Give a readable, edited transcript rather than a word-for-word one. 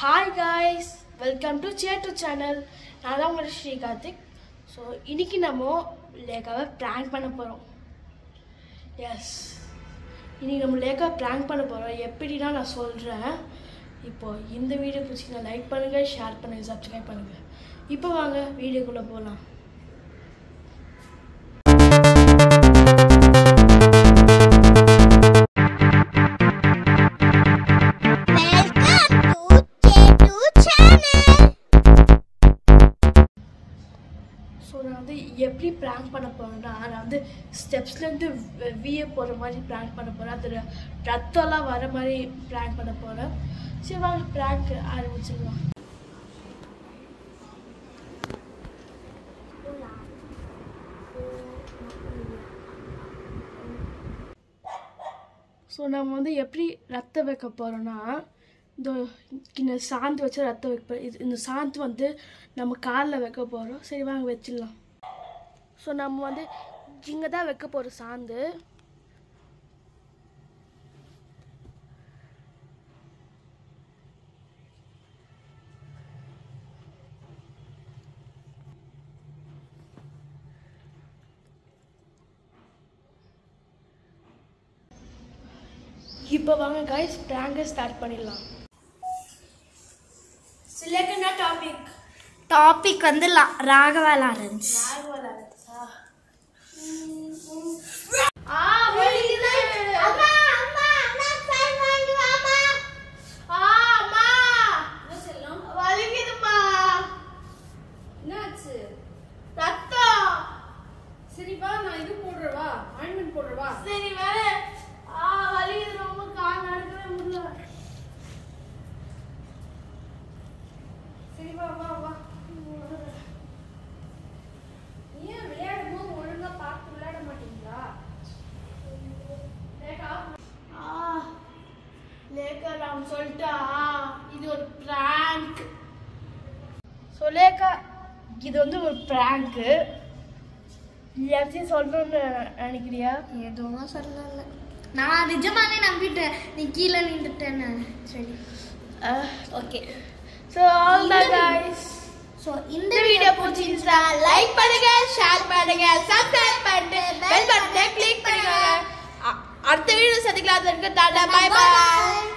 Hi guys, welcome to Chetu channel. நான் தான் உங்களோட ஸ்ரீ கார்த்திக். ஸோ இன்னைக்கு நம்ம லேக்காவை ப்ராங்க் பண்ண போகிறோம். எஸ், இன்னைக்கு நம்ம லேக்காவை ப்ராங்க் பண்ண போகிறோம். எப்படின்னா நான் சொல்கிறேன். இப்போ இந்த வீடியோ பிடிச்சிங்கன்னா லைக் பண்ணுங்கள், ஷேர் பண்ணுங்கள், சப்ஸ்கிரைப் பண்ணுங்கள். இப்போ வாங்க வீடியோக்குள்ளே போகலாம். ஸோ நான் வந்து எப்படி ப்ராங்க் பண்ண போகிறேன்னா, நான் வந்து ஸ்டெப்ஸ்லேருந்து விய போகிற மாதிரி ப்ராங்க் பண்ண போகிறேன். அது ரத்தம்லாம் வர மாதிரி ப்ராங்க் பண்ண போகிறேன். சரி வாங்க ப்ராங்க் ஆரம்பிச்சிடலாம். ஸோ நம்ம வந்து எப்படி ரத்தம் வைக்க போகிறோன்னா, இந்த சாந்து வச்சு ரத்தம் வைக்க போகிறோம். இந்த சாந்து வந்து நம்ம காலில் வைக்க போகிறோம். சரி வாங்க வச்சிடலாம். ஸோ நம்ம வந்து இங்கே தான் வைக்க போகிறோம் சாந்து. இப்போ வாங்க கைஸ் ப்ராங்கை ஸ்டார்ட் பண்ணிடலாம். Select a topic. டாபிக் வந்து ராகவா லாரன்ஸ். சொல்லிட்டா இது ஒரு பிராங்க். சொல்லேக்கா இது வந்து ஒரு பிராங்க். எல்லாத்தையும் சொல்லணும்னு நினைக்கிறியா? எதுவும் சொல்லல, நான் நிஜமாவே நம்பிட்டேன் நீ கீழே நின்றுட்டேன்னு. சரி okay. So all the guys, so இந்த வீடியோ பிடிச்சிருந்தா லைக் பண்ணுங்க, ஷேர் பண்ணுங்க, சப்ஸ்கிரைப் பண்ணிட்டு பெல் பட்டனை கிளிக் பண்ணுங்க. அடுத்த வீடியோ சந்திக்கலாம். டாடா, பை பை.